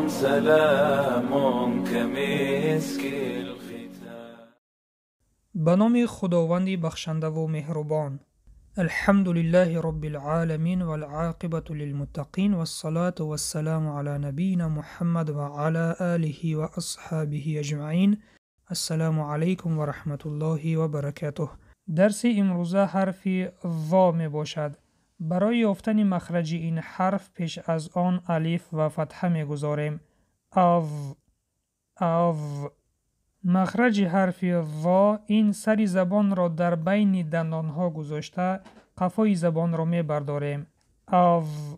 سلام كمسك الختام. به نام خداوند بخشنده و مهربان. الحمد لله رب العالمین والعاقبة للمتقین والصلاة والسلام علی نبینا محمد و علی آله و اصحابه اجمعین. السلام علیکم و رحمت الله و برکاته. درس امروزه حرف ظا می باشد. برای یافتن مخرج این حرف پیش از آن الف و فتحه می گذاریم. اذ. مخرج حرف ظا این سر زبان را در بین دندانها گذاشته قفای زبان را می برداریم. اذ.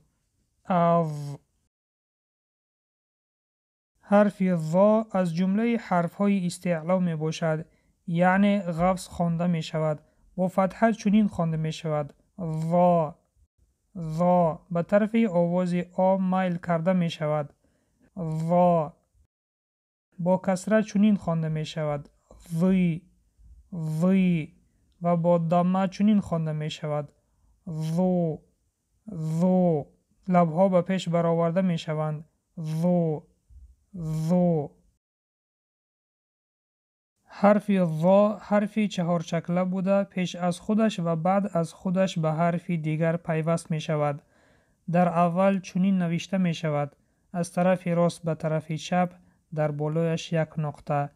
حرف ظا از جمله حرف های استعلا می باشد، یعنی غفص خوانده می شود. با فتحه چنین خوانده می شود: ظا. به طرف آواز آ میل کرده می شود: ظا. با کسره چنین خوانده می شود: ظی. و با ضمه چنین خوانده می شود: ذو. لبها به پیش برآورده می شوند: ذو. حرف ظا حرفی چهار شکله بوده پیش از خودش و بعد از خودش به حرفی دیگر پیوست می شود. در اول چنین نوشته می شود: از طرف راست به طرف چپ در بالایش یک نقطه.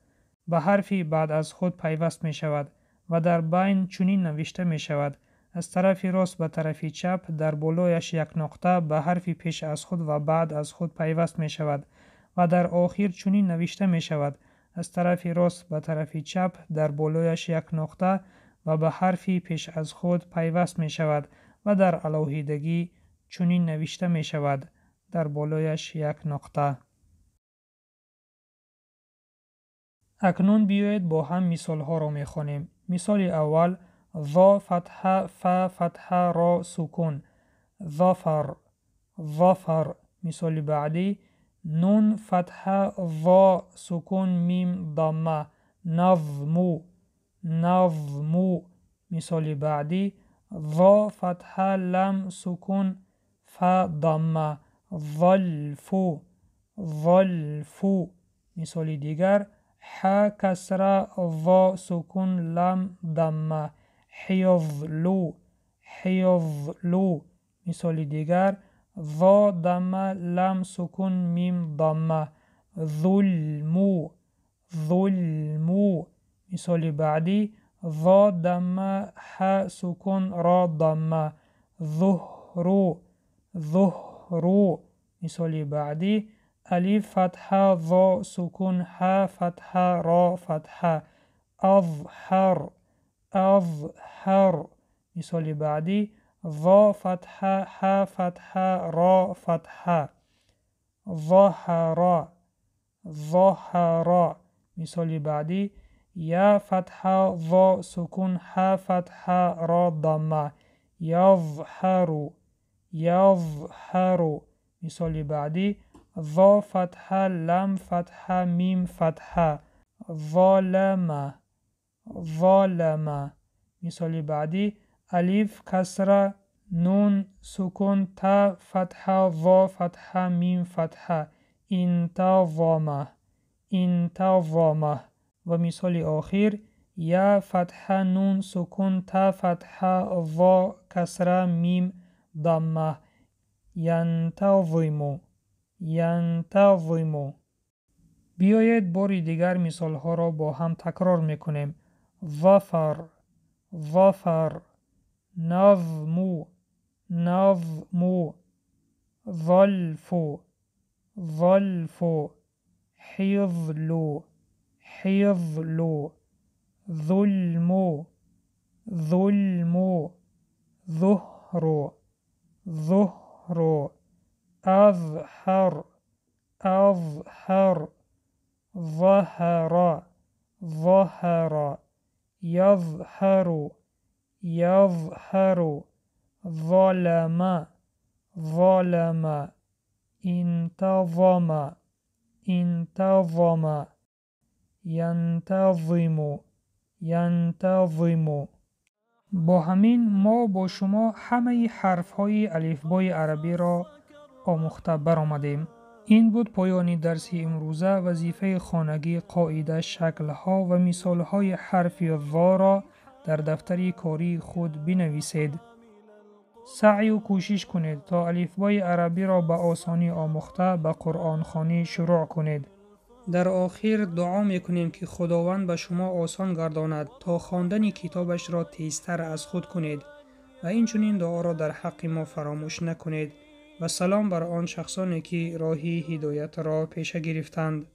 به حرفی بعد از خود پیوست می شود و در بین چنین نوشته می شود: از طرف راست به طرف چپ در بالایش یک نقطه به حرفی پیش از خود و بعد از خود پیوست می شود و در آخر چنین نوشته می شود: از طرف راست به طرف چپ در بالایش یک نقطه و به حرفی پیش از خود پیوست می شود و در علیحدگی چنین نوشته می شود: در بالایش یک نقطه. اکنون بیایید با هم مثال ها را می خوانیم. مثال اول: ظا فتحه ف فتحه را سکون ظفر. مثال بعدی: نون فتحه ظا سکون میم ضمه نظم. مثال بعدی: ظا فتحه لم سکون ف ضمه ظلف. مثال دیگر: ح کسره ظا سکون لم ضمه حیضلو. مثال دیگر: ظا ضمه لم سکون میم ضمه ظلم. مثال بعدی: ظا ضمه ح سکون را ضمه ظهر. مثال بعدی: الف فتحه ظا سکون ح فتحه را فتحه اظهر. مثال بعدی: ظا فتحه ح فتحه را فتحه ظهر. مثال بعدی: یا فتحه ظا سکون ح فتحه را ضمه یظهر. مثال بعدی: ظا فتحه لم فتحه میم فتحه ظالم. مثال بعدی: الف کسره نون سکون تا فتحه ظا فتحه میم فتحه انتظامه. و مثال آخر: یا فتحه نون سکون تا فتحه ظا کسره میم ضمه ینتظم. بیایید باری دیگر مثال ها را با هم تکرار میکنیم. ظفر نظم ظلف حیضل ظلم ظهر أظهر ظهر يظهر ظلم انتظم ینتظم. با همین ما با شما همه حرف های الفبای عربی را آموخته برآمدیم. این بود پایان درس امروزه. وظیفه خانگی قاعده شکل‌ها و مثال‌های حرف وا را در دفتر کاری خود بنویسید. سعی و کوشش کنید تا الفبای عربی را به آسانی آموخته به قرآن خوانی شروع کنید. در آخر دعا میکنیم که خداوند به شما آسان گرداند تا خواندن کتابش را تیزتر از خود کنید و این چنین دعا را در حق ما فراموش نکنید و سلام بر آن شخصانی که راهی هدایت را پیش گرفتند.